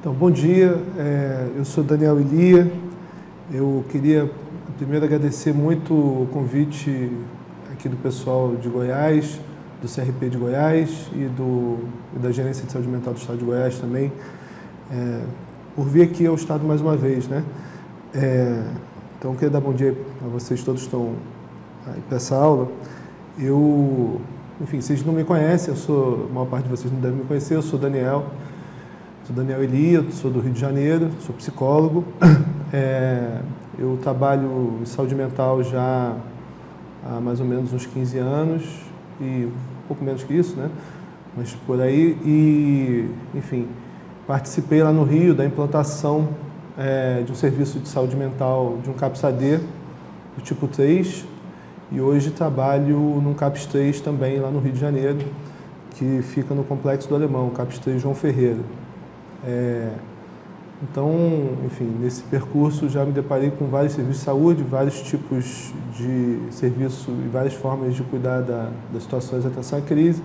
Então, bom dia, eu sou Daniel Elia. Eu queria primeiro agradecer muito o convite aqui do pessoal de Goiás, do CRP de Goiás e da Gerência de Saúde Mental do Estado de Goiás também, por vir aqui ao Estado mais uma vez, né? Então, eu queria dar bom dia a vocês todos que estão aí para essa aula. Enfim, vocês não me conhecem, a maior parte de vocês não devem me conhecer, eu sou Daniel Elia, sou do Rio de Janeiro, sou psicólogo. Eu trabalho em saúde mental já há mais ou menos uns 15 anos, e um pouco menos que isso, né? Mas por aí, e, enfim, participei lá no Rio da implantação de um serviço de saúde mental de um CAPS-AD do tipo 3, e hoje trabalho num CAPS 3 também lá no Rio de Janeiro, que fica no Complexo do Alemão, o CAPS 3 João Ferreira. Então, enfim, nesse percurso já me deparei com vários serviços de saúde, vários tipos de serviço e várias formas de cuidar das situações de atenção à crise.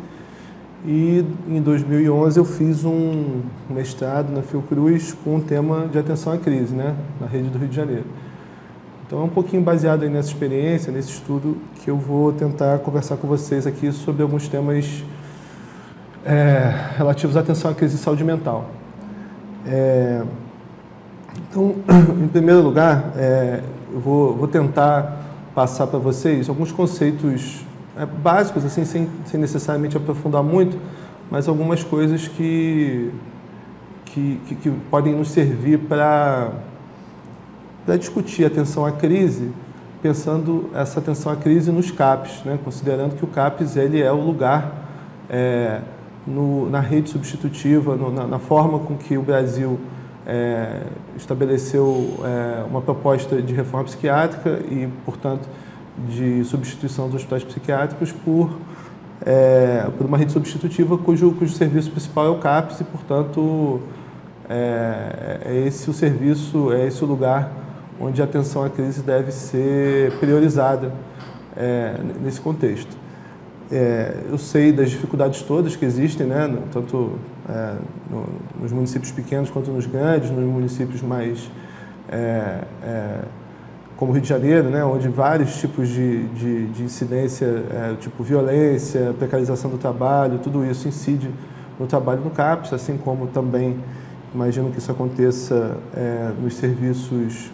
E em 2011 eu fiz um mestrado na Fiocruz com o tema de atenção à crise, né, na rede do Rio de Janeiro. Então é um pouquinho baseado aí nessa experiência, nesse estudo, que eu vou tentar conversar com vocês aqui sobre alguns temas relativos à atenção à crise de saúde mental. Então, em primeiro lugar, eu vou tentar passar para vocês alguns conceitos básicos, assim, sem necessariamente aprofundar muito, mas algumas coisas que podem nos servir para discutir a atenção à crise, pensando essa atenção à crise nos CAPs, né? Considerando que o CAPs ele é o lugar na rede substitutiva, na forma com que o Brasil estabeleceu uma proposta de reforma psiquiátrica e, portanto, de substituição dos hospitais psiquiátricos por uma rede substitutiva cujo serviço principal é o CAPs e, portanto, esse o serviço, é esse o lugar onde a atenção à crise deve ser priorizada nesse contexto. Eu sei das dificuldades todas que existem, né, tanto nos municípios pequenos quanto nos grandes, nos municípios mais como o Rio de Janeiro, né, onde vários tipos de incidência, tipo violência, precarização do trabalho, tudo isso incide no trabalho no CAPS, assim como também imagino que isso aconteça nos serviços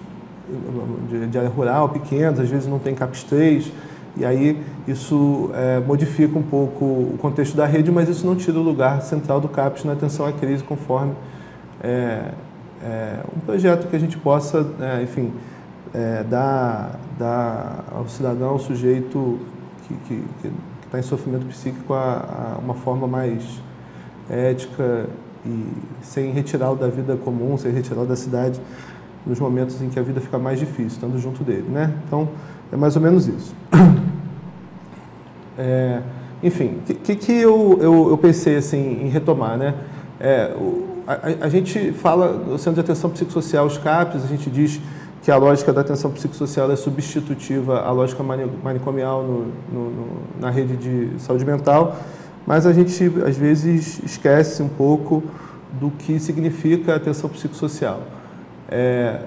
de área rural, pequenos, às vezes não tem CAPS 3, e aí isso modifica um pouco o contexto da rede, mas isso não tira o lugar central do CAPS na atenção à crise, conforme um projeto que a gente possa, enfim, dar ao cidadão, ao sujeito que está em sofrimento psíquico, uma forma mais ética e sem retirá-lo da vida comum, sem retirá-lo da cidade, nos momentos em que a vida fica mais difícil, estando junto dele, né? Então, é mais ou menos isso. Enfim, o que eu pensei assim, em retomar, né? A gente fala do Centro de Atenção Psicossocial, os CAPs, a gente diz que a lógica da atenção psicossocial é substitutiva à lógica manicomial na rede de saúde mental, mas a gente, às vezes, esquece um pouco do que significa a atenção psicossocial.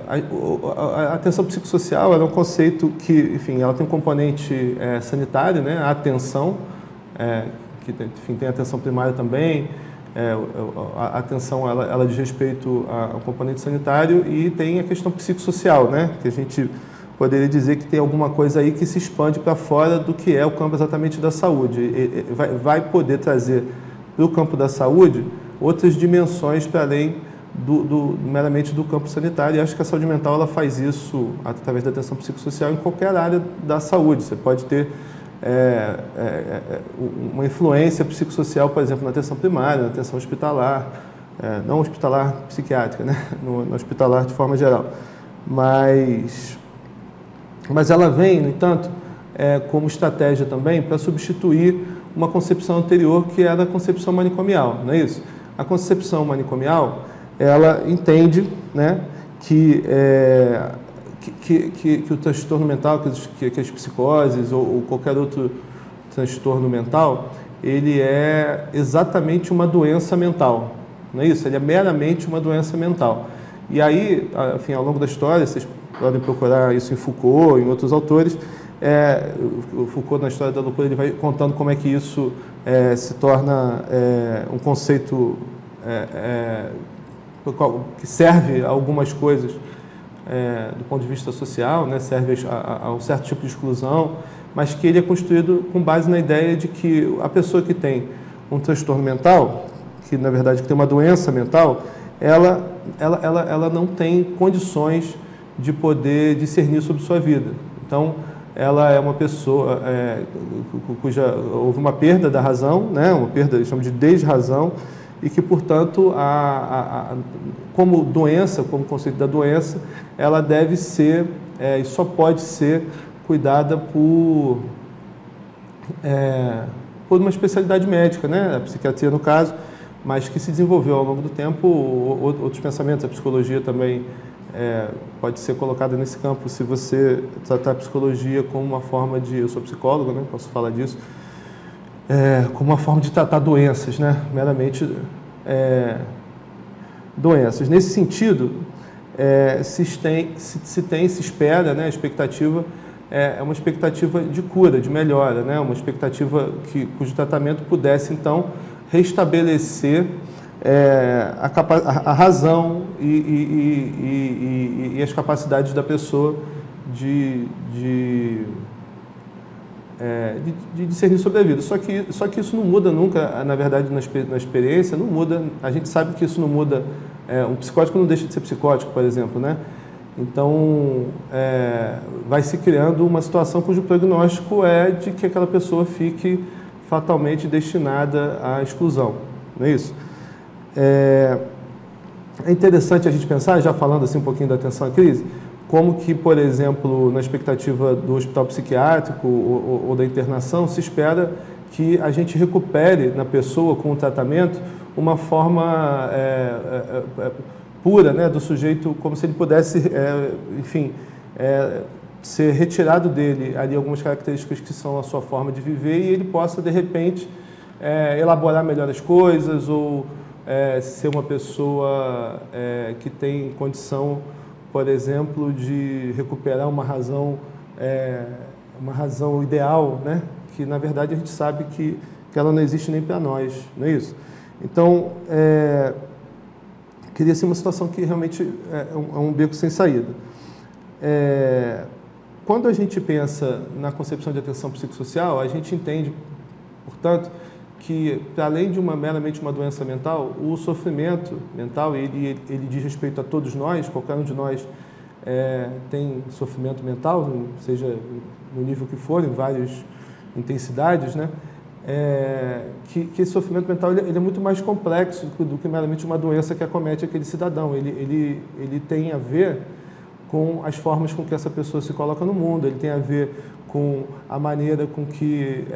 A atenção psicossocial é um conceito que, enfim, ela tem um componente sanitário, né? A atenção, que enfim, tem a atenção primária também, a atenção ela diz respeito ao componente sanitário, e tem a questão psicossocial, né? Que a gente poderia dizer que tem alguma coisa aí que se expande para fora do que é o campo exatamente da saúde. Vai poder trazer para o campo da saúde outras dimensões para além meramente do campo sanitário, e acho que a saúde mental ela faz isso através da atenção psicossocial em qualquer área da saúde. Você pode ter uma influência psicossocial, por exemplo, na atenção primária, na atenção hospitalar, não hospitalar psiquiátrica, né? No hospitalar de forma geral. Mas ela vem, no entanto, como estratégia também para substituir uma concepção anterior, que era a concepção manicomial, não é isso? A concepção manicomial, ela entende, né, que o transtorno mental, que as psicoses ou qualquer outro transtorno mental, ele é exatamente uma doença mental. não é isso? Ele é meramente uma doença mental. E aí, enfim, ao longo da história, vocês podem procurar isso em Foucault, em outros autores, o Foucault, na História da Loucura, ele vai contando como é que isso se torna um conceito que serve a algumas coisas do ponto de vista social, né, serve a um certo tipo de exclusão, mas que ele é construído com base na ideia de que a pessoa que tem um transtorno mental, que na verdade que tem uma doença mental, ela não tem condições de poder discernir sobre sua vida. Então, ela é uma pessoa cuja houve uma perda da razão, né, uma perda, eles chamam de desrazão, e que, portanto, como doença, como conceito da doença, ela deve ser, e só pode ser cuidada por uma especialidade médica, né, a psiquiatria no caso, mas que se desenvolveu ao longo do tempo outros pensamentos, a psicologia também pode ser colocada nesse campo, se você tratar a psicologia como uma forma de... Eu sou psicólogo, né, posso falar disso, como uma forma de tratar doenças, né, meramente doenças. Nesse sentido, se espera, né, a expectativa é uma expectativa de cura, de melhora, né, uma expectativa cujo tratamento pudesse, então, restabelecer a razão e as capacidades da pessoa de discernir sobre a vida. Só que isso não muda nunca, na verdade, na experiência, não muda. A gente sabe que isso não muda. Um psicótico não deixa de ser psicótico, por exemplo, né? Então, vai se criando uma situação cujo prognóstico é de que aquela pessoa fique fatalmente destinada à exclusão, não é isso? É interessante a gente pensar, já falando assim um pouquinho da atenção à crise, como que, por exemplo, na expectativa do hospital psiquiátrico ou da internação, se espera que a gente recupere na pessoa, com o tratamento, uma forma pura, né, do sujeito, como se ele pudesse, enfim, ser retirado dele ali algumas características que são a sua forma de viver e ele possa, de repente, elaborar melhor as coisas ou ser uma pessoa que tem condição, por exemplo, de recuperar uma razão ideal, né? Que, na verdade, a gente sabe que ela não existe nem para nós, não é isso? Então, queria ser uma situação que realmente é um beco sem saída. Quando a gente pensa na concepção de atenção psicossocial, a gente entende, portanto, que, para além de meramente uma doença mental, o sofrimento mental, ele diz respeito a todos nós, qualquer um de nós tem sofrimento mental, seja no nível que for, em várias intensidades, né? Que esse sofrimento mental ele é muito mais complexo do que meramente uma doença que acomete aquele cidadão. Ele tem a ver com as formas com que essa pessoa se coloca no mundo, ele tem a ver com a maneira com que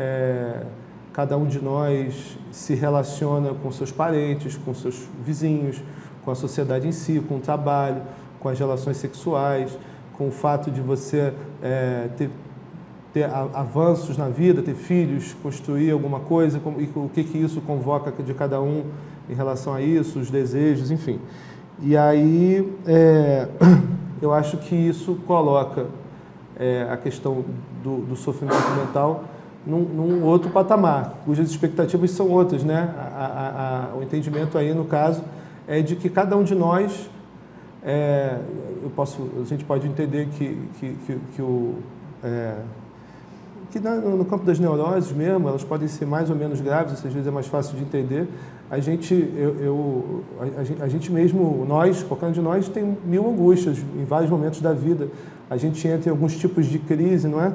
cada um de nós se relaciona com seus parentes, com seus vizinhos, com a sociedade em si, com o trabalho, com as relações sexuais, com o fato de você ter avanços na vida, ter filhos, construir alguma coisa, e o que isso convoca de cada um em relação a isso, os desejos, enfim. E aí, eu acho que isso coloca a questão do sofrimento mental num outro patamar, cujas expectativas são outras, né? O entendimento aí, no caso, é de que cada um de nós, a gente pode entender que no campo das neuroses mesmo, elas podem ser mais ou menos graves, às vezes é mais fácil de entender. A gente mesmo, qualquer um de nós tem mil angústias em vários momentos da vida. A gente entra em alguns tipos de crise, não é?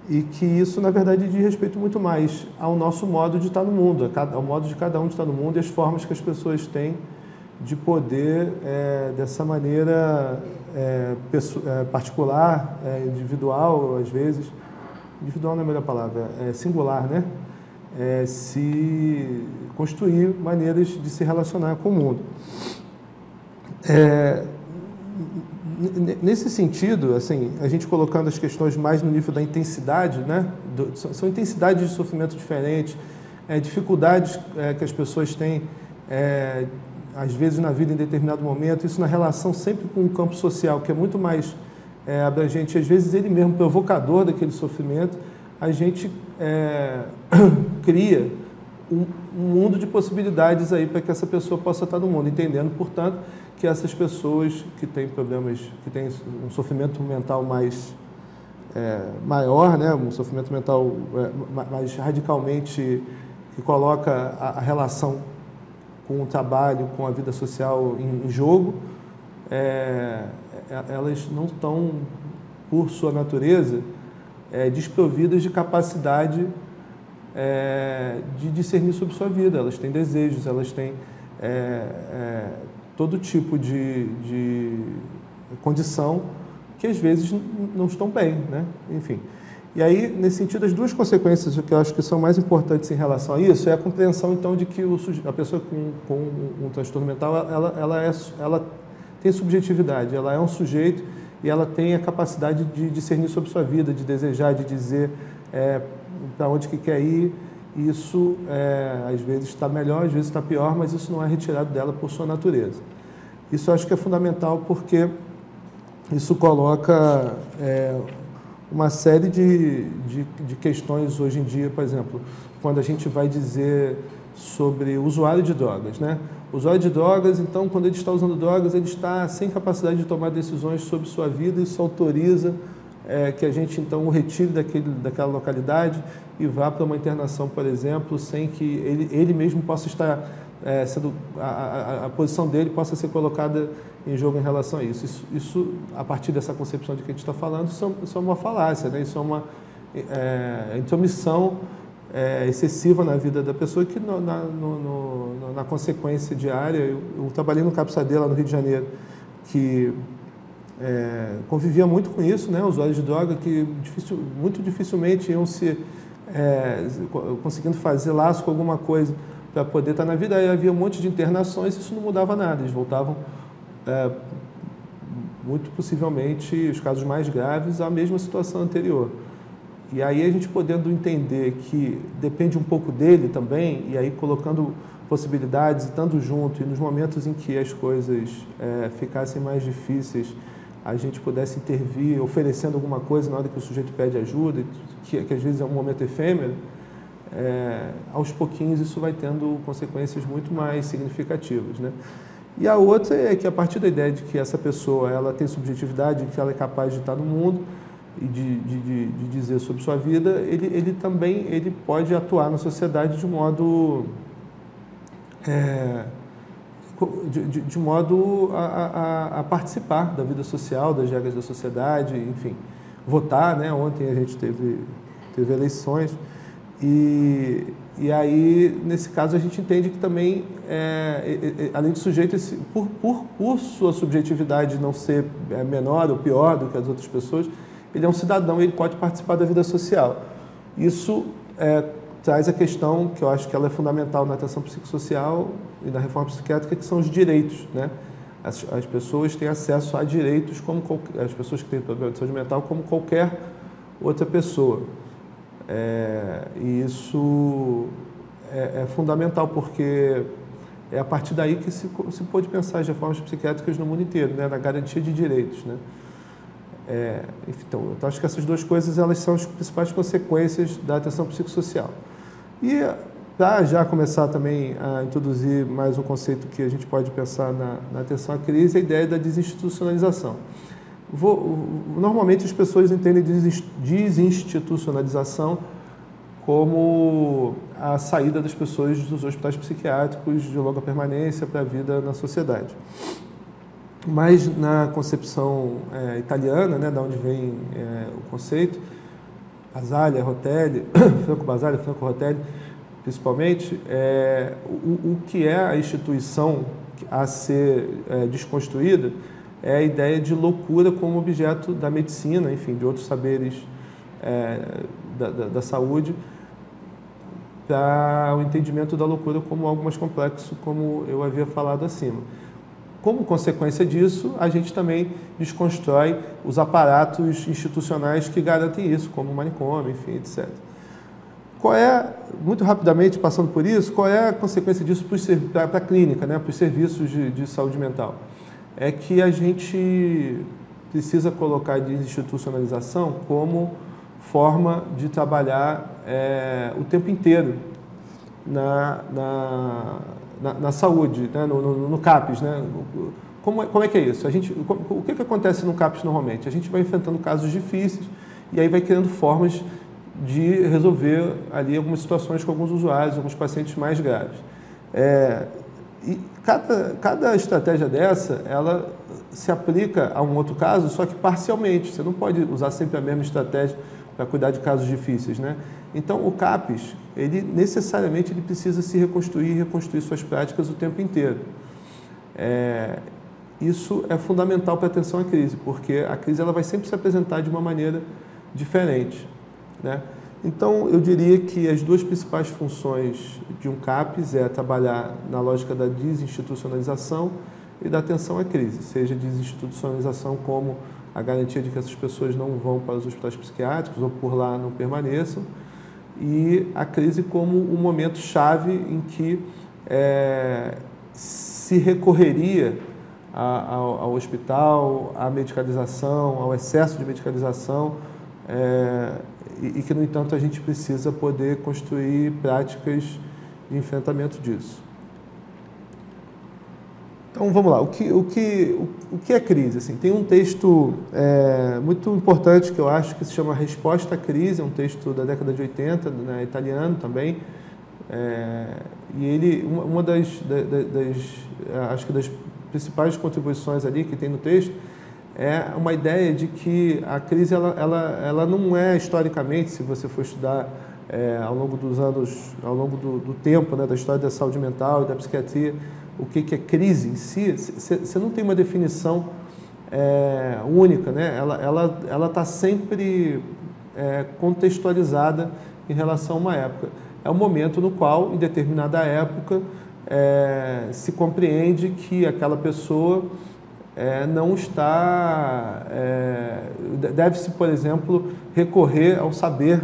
E que isso, na verdade, diz respeito muito mais ao nosso modo de estar no mundo, ao modo de cada um de estar no mundo e as formas que as pessoas têm de poder, dessa maneira particular, individual, às vezes, individual não é a melhor palavra, singular, né? Se construir maneiras de se relacionar com o mundo. Nesse sentido, assim, a gente colocando as questões mais no nível da intensidade, né? São intensidades de sofrimento diferentes, dificuldades que as pessoas têm às vezes na vida em determinado momento, isso na relação sempre com o campo social, que é muito mais abrangente, às vezes ele mesmo provocador daquele sofrimento, a gente cria um mundo de possibilidades aí para que essa pessoa possa estar no mundo, entendendo, portanto, que essas pessoas que têm problemas, que têm um sofrimento mental maior, né, um sofrimento mental mais radicalmente, que coloca a relação com o trabalho, com a vida social em jogo, elas não estão, por sua natureza, desprovidas de capacidade de discernir sobre sua vida. Elas têm desejos, elas têm todo tipo de condição que às vezes não estão bem, né? Enfim. E aí, nesse sentido, as duas consequências que eu acho que são mais importantes em relação a isso é a compreensão, então, de que a pessoa com um transtorno mental, ela tem subjetividade, ela é um sujeito e ela tem a capacidade de discernir sobre sua vida, de desejar, de dizer para onde que quer ir. Isso, às vezes, está melhor, às vezes está pior, mas isso não é retirado dela por sua natureza. Isso eu acho que é fundamental porque isso coloca uma série de questões hoje em dia, por exemplo, quando a gente vai dizer sobre o usuário de drogas, né? O usuário de drogas, então, quando ele está usando drogas, ele está sem capacidade de tomar decisões sobre sua vida, isso autoriza que a gente, então, o retire daquela localidade e vá para uma internação, por exemplo, sem que ele mesmo possa estar a posição dele possa ser colocada em jogo em relação a isso. Isso a partir dessa concepção de que a gente está falando, isso é uma falácia, né? Isso é uma intromissão excessiva na vida da pessoa que na consequência diária, eu trabalhei no Capsadet, lá no Rio de Janeiro, que convivia muito com isso, né? Usuários de droga que muito dificilmente iam conseguindo fazer laço com alguma coisa para poder estar na vida. Aí havia um monte de internações e isso não mudava nada, eles voltavam muito possivelmente, os casos mais graves, à mesma situação anterior. E aí a gente podendo entender que depende um pouco dele também, e aí colocando possibilidades, estando junto, e nos momentos em que as coisas ficassem mais difíceis, a gente pudesse intervir, oferecendo alguma coisa na hora que o sujeito pede ajuda, que às vezes é um momento efêmero, aos pouquinhos isso vai tendo consequências muito mais significativas, né? E a outra é que, a partir da ideia de que essa pessoa ela tem subjetividade, que ela é capaz de estar no mundo e de dizer sobre sua vida, ele também pode atuar na sociedade de modo a participar da vida social, das regras da sociedade, enfim, votar, né? Ontem a gente teve eleições e aí, nesse caso, a gente entende que também, além de sujeito, por sua subjetividade não ser menor ou pior do que as outras pessoas, ele é um cidadão e ele pode participar da vida social. Isso traz a questão, que eu acho que ela é fundamental na atenção psicossocial e na reforma psiquiátrica, que são os direitos, né? As pessoas têm acesso a direitos, como as pessoas que têm problema de saúde mental, como qualquer outra pessoa. E isso é fundamental, porque é a partir daí que se pode pensar as reformas psiquiátricas no mundo inteiro, né? Na garantia de direitos, né? Então, acho que essas duas coisas elas são as principais consequências da atenção psicossocial. E para já começar também a introduzir mais um conceito que a gente pode pensar na atenção à crise, a ideia da desinstitucionalização. Normalmente as pessoas entendem desinstitucionalização como a saída das pessoas dos hospitais psiquiátricos de longa permanência para a vida na sociedade. Mas na concepção italiana, né, da onde vem o conceito, Basaglia, Rotelli, Franco Basaglia, Franco Rotelli, principalmente, o que é a instituição a ser desconstruída é a ideia de loucura como objeto da medicina, enfim, de outros saberes da saúde, para o entendimento da loucura como algo mais complexo, como eu havia falado acima. Como consequência disso, a gente também desconstrói os aparatos institucionais que garantem isso, como o manicômio, enfim, etc. qual é, muito rapidamente passando por isso, qual é a consequência disso para a clínica, né, para os serviços de saúde mental? É que a gente precisa colocar a desinstitucionalização como forma de trabalhar o tempo inteiro na saúde, né, no CAPS, né? Como é que é isso? O que acontece no CAPS normalmente? A gente vai enfrentando casos difíceis e aí vai criando formas de resolver ali algumas situações com alguns usuários, alguns pacientes mais graves. E cada estratégia dessa, ela se aplica a um outro caso, só que parcialmente. Você não pode usar sempre a mesma estratégia para cuidar de casos difíceis, né? Então, o CAPS, ele necessariamente precisa se reconstruir e reconstruir suas práticas o tempo inteiro. Isso é fundamental para a atenção à crise, porque a crise ela vai sempre se apresentar de uma maneira diferente, né? Então, eu diria que as duas principais funções de um CAPS é trabalhar na lógica da desinstitucionalização e da atenção à crise, seja desinstitucionalização como a garantia de que essas pessoas não vão para os hospitais psiquiátricos ou por lá não permaneçam, e a crise como um momento chave em que se recorreria ao hospital, à medicalização, ao excesso de medicalização, e que, no entanto, a gente precisa poder construir práticas de enfrentamento disso. Então, vamos lá. O que é crise? Assim, tem um texto muito importante que eu acho que se chama Resposta à Crise, é um texto da década de 80, né, italiano também, e ele, uma acho que das principais contribuições ali que tem no texto, é uma ideia de que a crise ela não é historicamente, se você for estudar ao longo dos anos, ao longo do tempo, né, da história da saúde mental e da psiquiatria, o que é crise em si, você não tem uma definição única, né? Ela está sempre contextualizada em relação a uma época. É um momento no qual, em determinada época, se compreende que aquela pessoa não está... deve-se, por exemplo, recorrer ao saber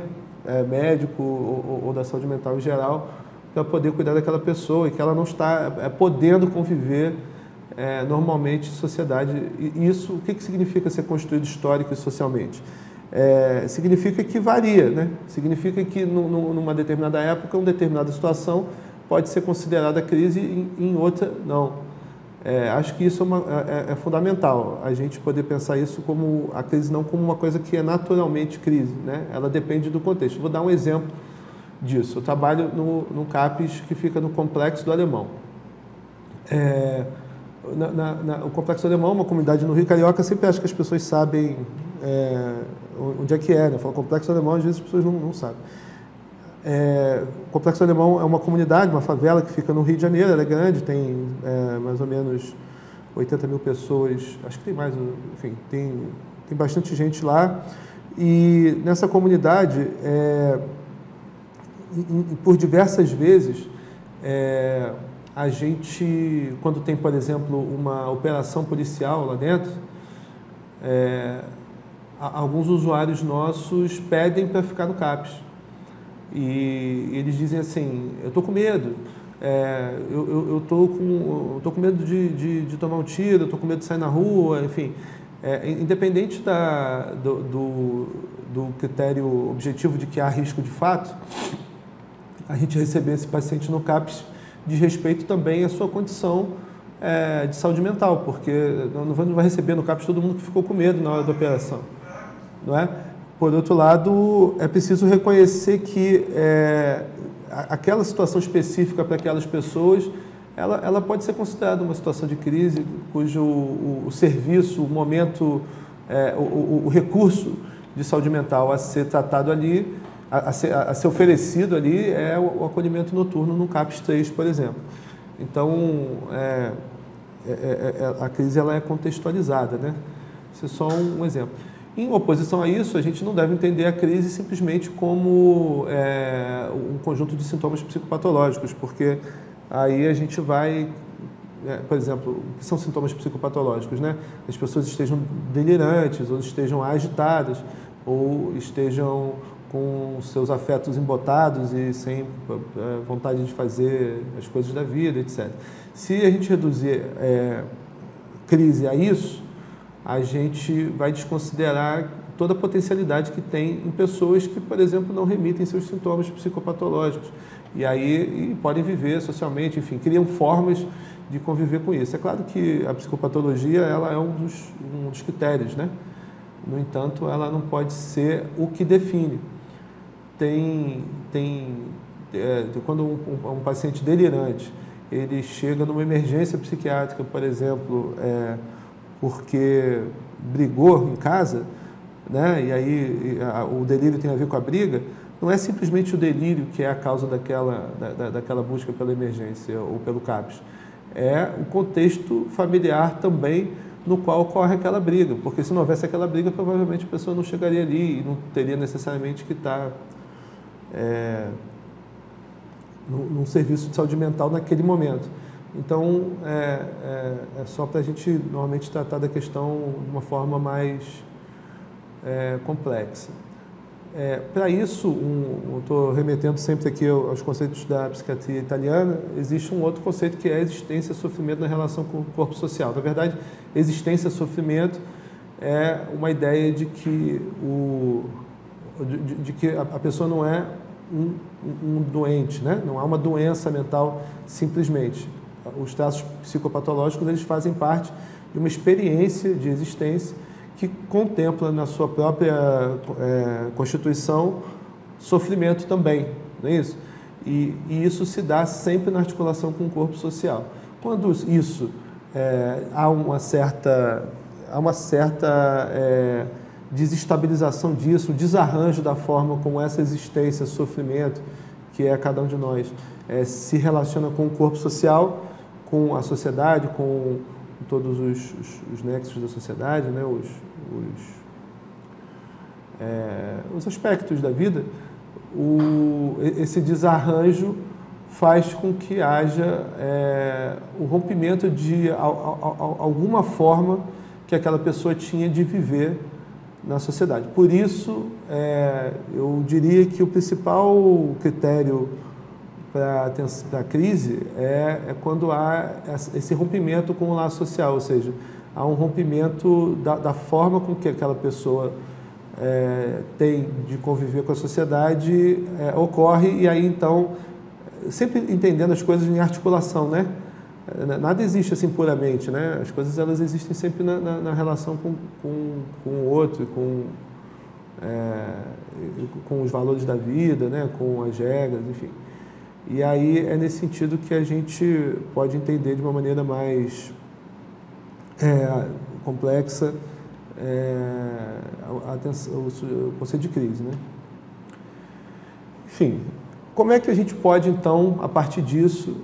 médico ou da saúde mental em geral para poder cuidar daquela pessoa e que ela não está podendo conviver normalmente em sociedade. E isso, o que significa ser construído histórico e socialmente? Significa que varia, né? Significa que numa determinada época, uma determinada situação pode ser considerada crise e em outra não. Acho que isso é fundamental, a gente poder pensar isso como a crise não como uma coisa que é naturalmente crise, né? Ela depende do contexto. Vou dar um exemplo disso. Eu trabalho no CAPS que fica no Complexo do Alemão. O Complexo do Alemão é uma comunidade no Rio Carioca, sempre acho que as pessoas sabem onde é que é, né? Fala Complexo do Alemão, às vezes as pessoas não sabem. O Complexo do Alemão é uma comunidade, uma favela que fica no Rio de Janeiro, ela é grande, tem mais ou menos 80 mil pessoas, acho que tem mais, enfim, tem bastante gente lá. E nessa comunidade, por diversas vezes, a gente, quando tem, por exemplo, uma operação policial lá dentro, alguns usuários nossos pedem para ficar no CAPS. E eles dizem assim, eu estou com medo, eu estou com medo de tomar um tiro, eu estou com medo de sair na rua, enfim. Independente do critério objetivo de que há risco de fato, a gente receber esse paciente no CAPS diz respeito também à sua condição de saúde mental, porque não vai receber no CAPS todo mundo que ficou com medo na hora da operação, não é? Por outro lado, é preciso reconhecer que aquela situação específica para aquelas pessoas, ela pode ser considerada uma situação de crise, cujo o serviço, o momento, o recurso de saúde mental a ser tratado ali, a ser oferecido ali, é o acolhimento noturno no CAPS 3, por exemplo. Então, a crise ela é contextualizada, né? Isso é só um exemplo. Em oposição a isso, a gente não deve entender a crise simplesmente como um conjunto de sintomas psicopatológicos, porque aí a gente vai, por exemplo, o que são sintomas psicopatológicos, né? As pessoas estejam delirantes, ou estejam agitadas, ou estejam com seus afetos embotados e sem vontade de fazer as coisas da vida, etc. Se a gente reduzir crise a isso, a gente vai desconsiderar toda a potencialidade que tem em pessoas que, por exemplo, não remitem seus sintomas psicopatológicos e aí podem viver socialmente, enfim, criam formas de conviver com isso. É claro que a psicopatologia ela é um dos critérios, né? No entanto, ela não pode ser o que define. Quando um paciente delirante ele chega numa emergência psiquiátrica, por exemplo, porque brigou em casa, né? E aí o delírio tem a ver com a briga, não é simplesmente o delírio que é a causa daquela busca pela emergência ou pelo CAPS. É o contexto familiar também no qual ocorre aquela briga, porque se não houvesse aquela briga, provavelmente a pessoa não chegaria ali e não teria necessariamente que estar num serviço de saúde mental naquele momento. Então, é só para a gente normalmente tratar da questão de uma forma mais complexa. Para isso, eu estou remetendo sempre aqui aos conceitos da psiquiatria italiana, existe um outro conceito que é a existência e sofrimento na relação com o corpo social. Na verdade, existência e sofrimento é uma ideia de que a pessoa não é um doente, né? Não há uma doença mental simplesmente. Os traços psicopatológicos eles fazem parte de uma experiência de existência que contempla na sua própria constituição sofrimento também, não é isso? E isso se dá sempre na articulação com o corpo social. Quando isso há uma certa desestabilização disso, desarranjo da forma como essa existência, sofrimento, que é cada um de nós, se relaciona com o corpo social, com a sociedade, com todos os nexos da sociedade, né? Os aspectos da vida, esse desarranjo faz com que haja o rompimento de alguma forma que aquela pessoa tinha de viver na sociedade. Por isso, eu diria que o principal critério para a crise é quando há esse rompimento com o laço social, ou seja, há um rompimento da forma com que aquela pessoa tem de conviver com a sociedade, ocorre, e aí então, sempre entendendo as coisas em articulação, né? Nada existe assim puramente, né? As coisas elas existem sempre na relação com o outro, com os valores da vida, né? Com as regras, enfim. E aí é nesse sentido que a gente pode entender de uma maneira mais complexa o conceito de crise, né? Enfim, como é que a gente pode então, a partir disso,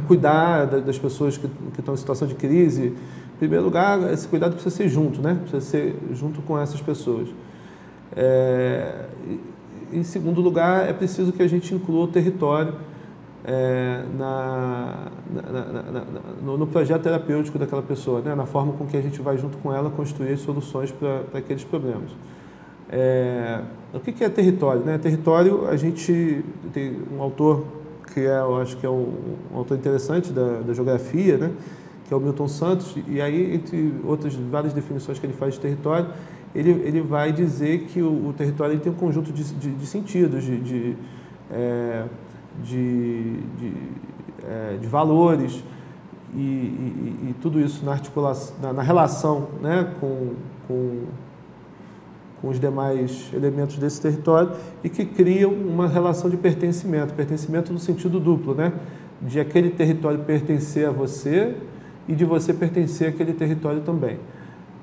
cuidar das pessoas que estão em situação de crise? Em primeiro lugar, esse cuidado precisa ser junto, né? Precisa ser junto com essas pessoas. Em segundo lugar, é preciso que a gente inclua o território no projeto terapêutico daquela pessoa, né? Na forma com que a gente vai junto com ela construir soluções para aqueles problemas. O que é território, né? Território, a gente tem um autor que eu acho que é um autor interessante da geografia, né? Que é o Milton Santos, e aí, entre outras várias definições que ele faz de território, ele vai dizer que o território ele tem um conjunto de sentidos, de valores, e tudo isso na articulação, na relação, né, com os demais elementos desse território, e que criam uma relação de pertencimento no sentido duplo, né, de aquele território pertencer a você e de você pertencer àquele território também.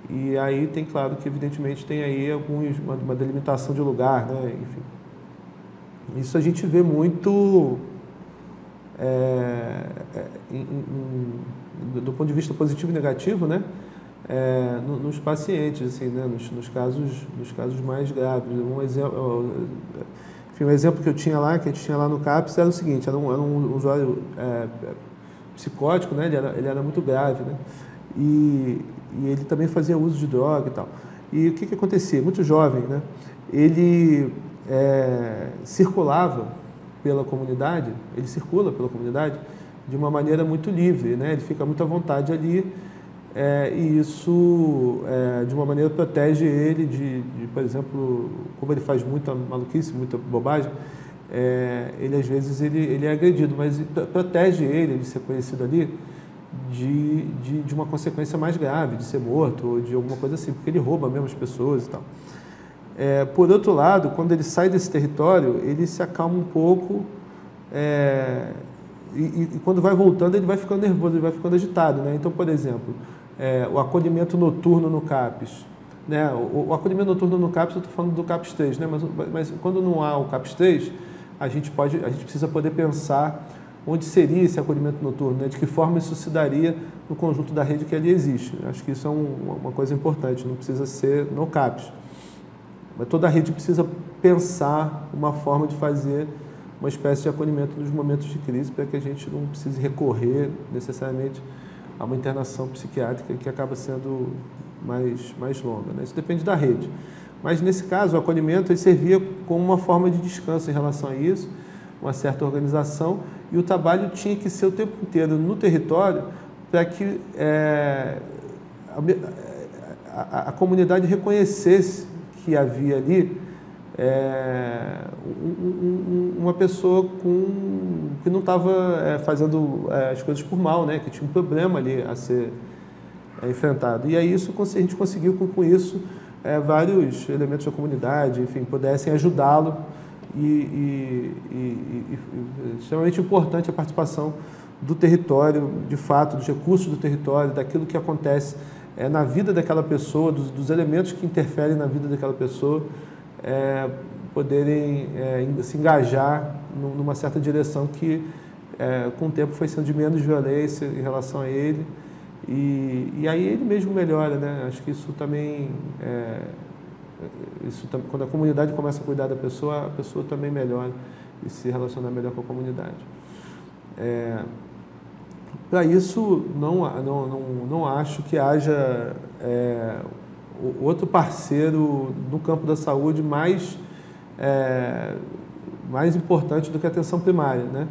E aí tem, claro, que evidentemente tem aí uma delimitação de lugar, né, enfim. Isso a gente vê muito do ponto de vista positivo e negativo, né? Nos pacientes, assim, né? Nos casos mais graves. Um exemplo que eu tinha lá, que a gente tinha lá no CAPS, era o seguinte: era um usuário psicótico, né? Ele era muito grave, né? E ele também fazia uso de droga e tal. E o que acontecia? Muito jovem, né? Ele circulava pela comunidade, ele circula pela comunidade de uma maneira muito livre, né? Ele fica muito à vontade ali, e isso, de uma maneira, protege ele por exemplo, como ele faz muita maluquice, muita bobagem, ele às vezes ele é agredido, mas protege ele de ser conhecido ali de uma consequência mais grave, de ser morto ou de alguma coisa assim, porque ele rouba mesmo as pessoas e tal. Por outro lado, quando ele sai desse território, ele se acalma um pouco, e quando vai voltando, ele vai ficando nervoso, ele vai ficando agitado, né? Então, por exemplo, o acolhimento noturno no CAPES, né? O acolhimento noturno no CAPES, eu estou falando do CAPES 3, né? Mas quando não há o CAPES 3, a gente precisa poder pensar onde seria esse acolhimento noturno, né? De que forma isso se daria no conjunto da rede que ali existe. Acho que isso é uma coisa importante, não precisa ser no CAPES. Mas toda a rede precisa pensar uma forma de fazer uma espécie de acolhimento nos momentos de crise, para que a gente não precise recorrer necessariamente a uma internação psiquiátrica que acaba sendo mais longa, né? Isso depende da rede. Mas, nesse caso, o acolhimento ele servia como uma forma de descanso em relação a isso, uma certa organização, e o trabalho tinha que ser o tempo inteiro no território para que a comunidade reconhecesse que havia ali uma pessoa que não estava fazendo as coisas por mal, né? Que tinha um problema ali a ser enfrentado. E aí a gente conseguiu com isso vários elementos da comunidade, enfim, pudessem ajudá-lo, e extremamente importante a participação do território, de fato, dos recursos do território, daquilo que acontece na vida daquela pessoa, dos elementos que interferem na vida daquela pessoa, poderem se engajar numa certa direção que, com o tempo, foi sendo de menos violência em relação a ele, e aí ele mesmo melhora, né? Acho que isso também, quando a comunidade começa a cuidar da pessoa, a pessoa também melhora e se relacionar melhor com a comunidade. Para isso, não acho que haja outro parceiro no campo da saúde mais importante do que a atenção primária, né?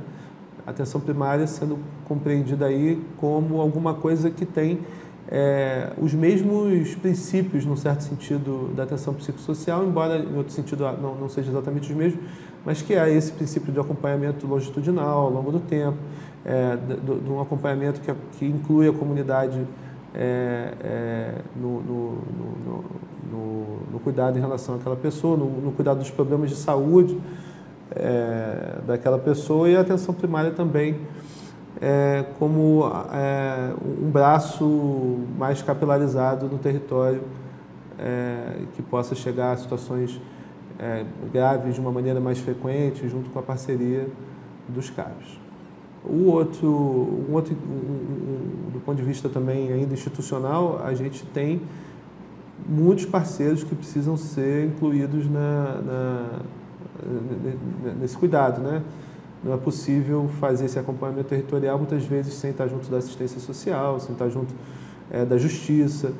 A atenção primária sendo compreendida aí como alguma coisa que tem os mesmos princípios, num certo sentido, da atenção psicossocial, embora em outro sentido não seja exatamente os mesmos, mas que é esse princípio de acompanhamento longitudinal ao longo do tempo, de um acompanhamento que inclui a comunidade no cuidado em relação àquela pessoa, no cuidado dos problemas de saúde daquela pessoa, e a atenção primária também como um braço mais capilarizado no território, que possa chegar a situações graves de uma maneira mais frequente, junto com a parceria dos CAPs. Do ponto de vista também ainda institucional, a gente tem muitos parceiros que precisam ser incluídos nesse cuidado, né? Não é possível fazer esse acompanhamento territorial muitas vezes sem estar junto da assistência social, sem estar junto da justiça.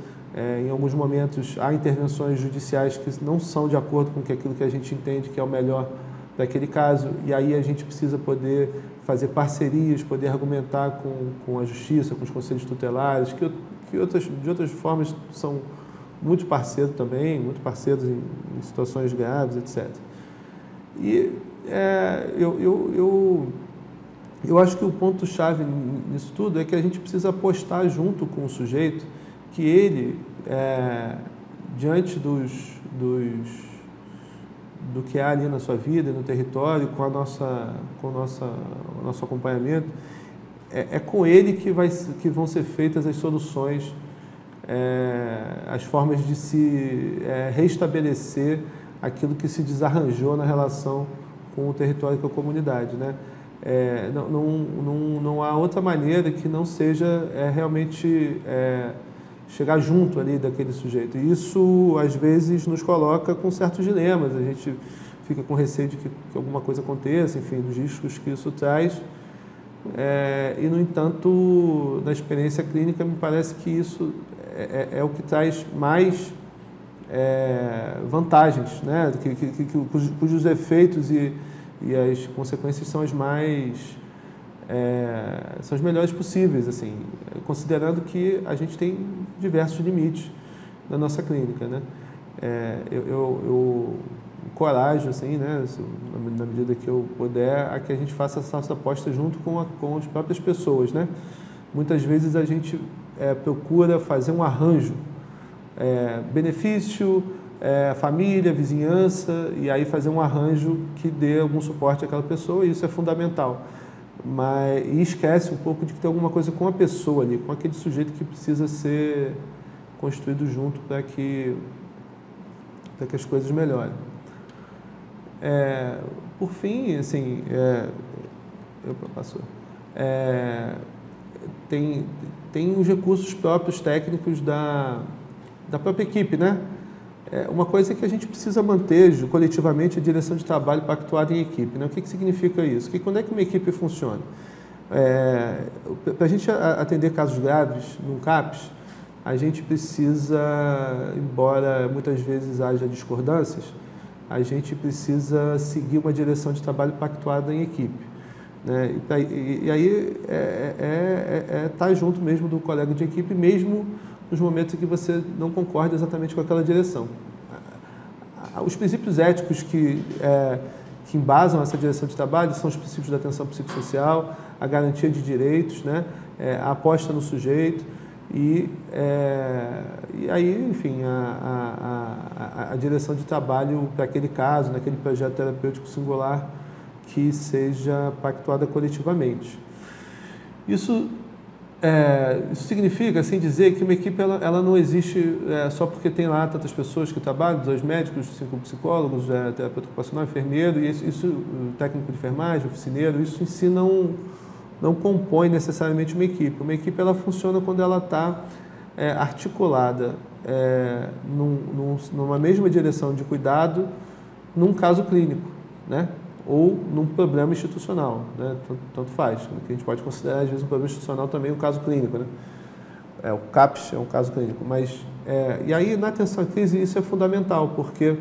Em alguns momentos há intervenções judiciais que não são de acordo com aquilo que a gente entende que é o melhor para aquele caso, e aí a gente precisa poder fazer parcerias, poder argumentar com a justiça, com os conselhos tutelares, que de outras formas são muito parceiros também, muito parceiros em situações graves, etc. E eu acho que o ponto-chave nisso tudo é que a gente precisa apostar junto com o sujeito que ele, diante do que há ali na sua vida, no território, com o nosso acompanhamento, com ele que vão ser feitas as soluções, as formas de se restabelecer aquilo que se desarranjou na relação com o território e com a comunidade, né? Não há outra maneira que não seja realmente chegar junto ali daquele sujeito. E isso, às vezes, nos coloca com certos dilemas. A gente fica com receio de que alguma coisa aconteça, enfim, dos riscos que isso traz. E, no entanto, na experiência clínica, me parece que isso é o que traz mais vantagens, né? Cujos efeitos e as consequências são são as melhores possíveis, assim, considerando que a gente tem diversos limites na nossa clínica, né? Eu encorajo, assim, né, na medida que eu puder, a que a gente faça essa aposta junto com as próprias pessoas, né? Muitas vezes a gente procura fazer um arranjo, benefício, família, vizinhança, e aí fazer um arranjo que dê algum suporte àquela pessoa, e isso é fundamental. E esquece um pouco de que tem alguma coisa com a pessoa ali, com aquele sujeito que precisa ser construído junto para que as coisas melhorem. Por fim, assim, tem os recursos próprios técnicos da própria equipe, né? Uma coisa que a gente precisa manter coletivamente a direção de trabalho pactuada em equipe, né? O que significa isso? Quando é que uma equipe funciona? Para a gente atender casos graves num CAPS, a gente precisa, embora muitas vezes haja discordâncias, a gente precisa seguir uma direção de trabalho pactuada em equipe, né? E aí estar junto mesmo do colega de equipe, mesmo nos momentos em que você não concorda exatamente com aquela direção. Os princípios éticos que embasam essa direção de trabalho são os princípios da atenção psicossocial, a garantia de direitos, né? A aposta no sujeito e aí, enfim, a direção de trabalho para aquele caso, naquele projeto terapêutico singular que seja pactuada coletivamente. Isso significa, assim dizer, que uma equipe ela não existe só porque tem lá tantas pessoas que trabalham, 2 médicos, 5 psicólogos, terapeuta ocupacional, enfermeiro, e isso técnico de enfermagem, oficineiro, isso em si não compõe necessariamente uma equipe. Uma equipe ela funciona quando ela está articulada numa mesma direção de cuidado num caso clínico, né? Ou num problema institucional, né? Tanto faz, que a gente pode considerar, às vezes, um problema institucional também um caso clínico, né? O CAPS é um caso clínico, mas... e aí, na atenção à crise, isso é fundamental, porque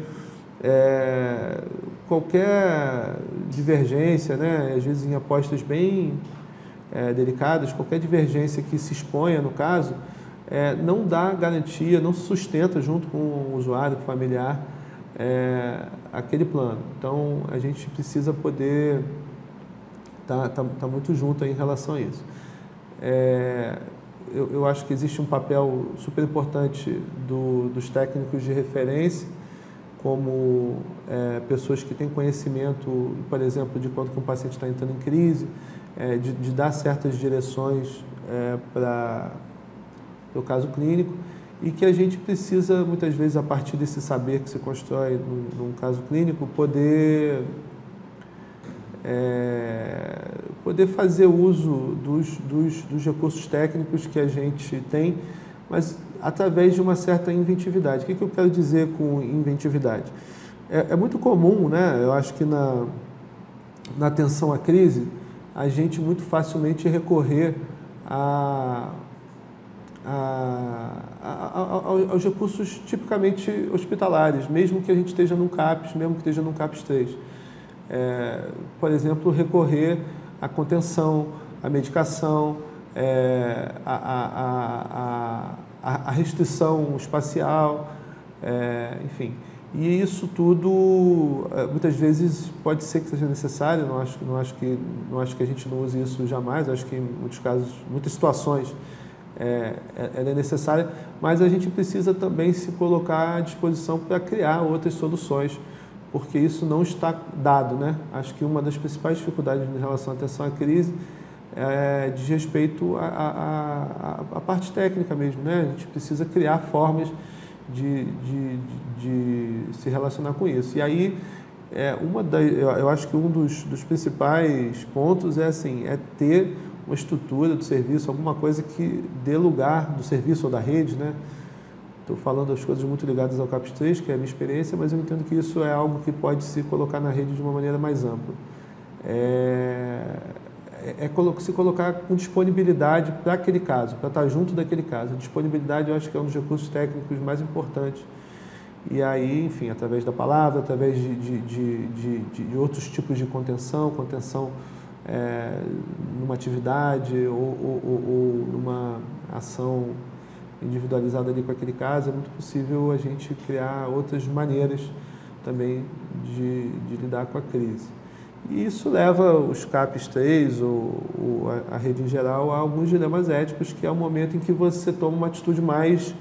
qualquer divergência, né? Às vezes em apostas bem delicadas, qualquer divergência que se exponha no caso, não dá garantia, não sustenta junto com o usuário, com o familiar, aquele plano. Então, a gente precisa poder tá muito junto aí em relação a isso. Eu acho que existe um papel super importante dos técnicos de referência, como pessoas que têm conhecimento, por exemplo, de quando que um paciente está entrando em crise, de dar certas direções para o caso clínico, e que a gente precisa, muitas vezes, a partir desse saber que se constrói num caso clínico, poder fazer uso dos recursos técnicos que a gente tem, mas através de uma certa inventividade. O que eu quero dizer com inventividade? É muito comum, né? Eu acho que na atenção à crise, a gente muito facilmente recorrer aos recursos tipicamente hospitalares, mesmo que a gente esteja num CAPS, mesmo que esteja num CAPS 3. Por exemplo, recorrer à contenção, à medicação, à restrição espacial, enfim. E isso tudo, muitas vezes, pode ser que seja necessário, não acho que a gente não use isso jamais, acho que em muitos casos, muitas situações, ela é necessária, mas a gente precisa também se colocar à disposição para criar outras soluções, porque isso não está dado, né? Acho que uma das principais dificuldades em relação à atenção à crise diz respeito à parte técnica mesmo, né? A gente precisa criar formas de se relacionar com isso. E aí, eu acho que um dos principais pontos é ter uma estrutura do serviço, alguma coisa que dê lugar do serviço ou da rede, né? Estou falando das coisas muito ligadas ao CAPS 3, que é a minha experiência, mas eu entendo que isso é algo que pode se colocar na rede de uma maneira mais ampla. Se colocar com disponibilidade para aquele caso, para estar junto daquele caso. A disponibilidade, eu acho que é um dos recursos técnicos mais importantes. E aí, enfim, através da palavra, através de outros tipos de contenção, numa atividade ou numa ação individualizada ali com aquele caso, é muito possível a gente criar outras maneiras também de lidar com a crise. E isso leva os CAPs 3 ou a rede em geral a alguns dilemas éticos, que é o momento em que você toma uma atitude mais,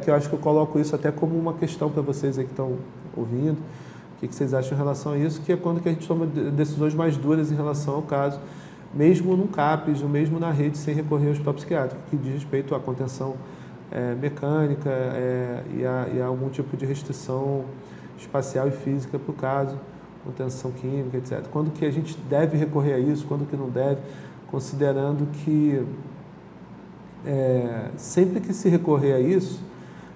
que eu acho que eu coloco isso até como uma questão para vocês aí que estão ouvindo, o que vocês acham em relação a isso, que é quando que a gente toma decisões mais duras em relação ao caso, mesmo no CAPs ou mesmo na rede, sem recorrer ao hospital psiquiátrico, que diz respeito à contenção mecânica e a algum tipo de restrição espacial e física para o caso, contenção química, etc. Quando que a gente deve recorrer a isso, quando que não deve, considerando que sempre que se recorrer a isso,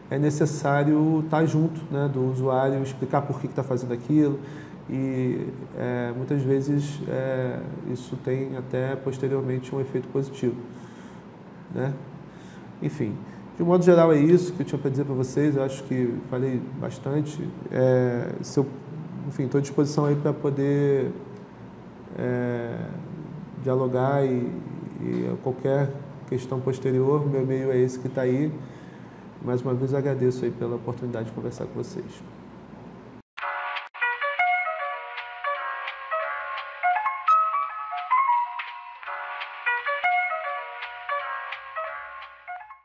é necessário estar junto, né, do usuário, explicar por que está fazendo aquilo e muitas vezes isso tem até posteriormente um efeito positivo, né? Enfim, de um modo geral é isso que eu tinha para dizer para vocês. Eu acho que falei bastante. Enfim, estou à disposição aí para poder dialogar e qualquer questão posterior. Meu e-mail é esse que está aí. Mais uma vez agradeço aí pela oportunidade de conversar com vocês.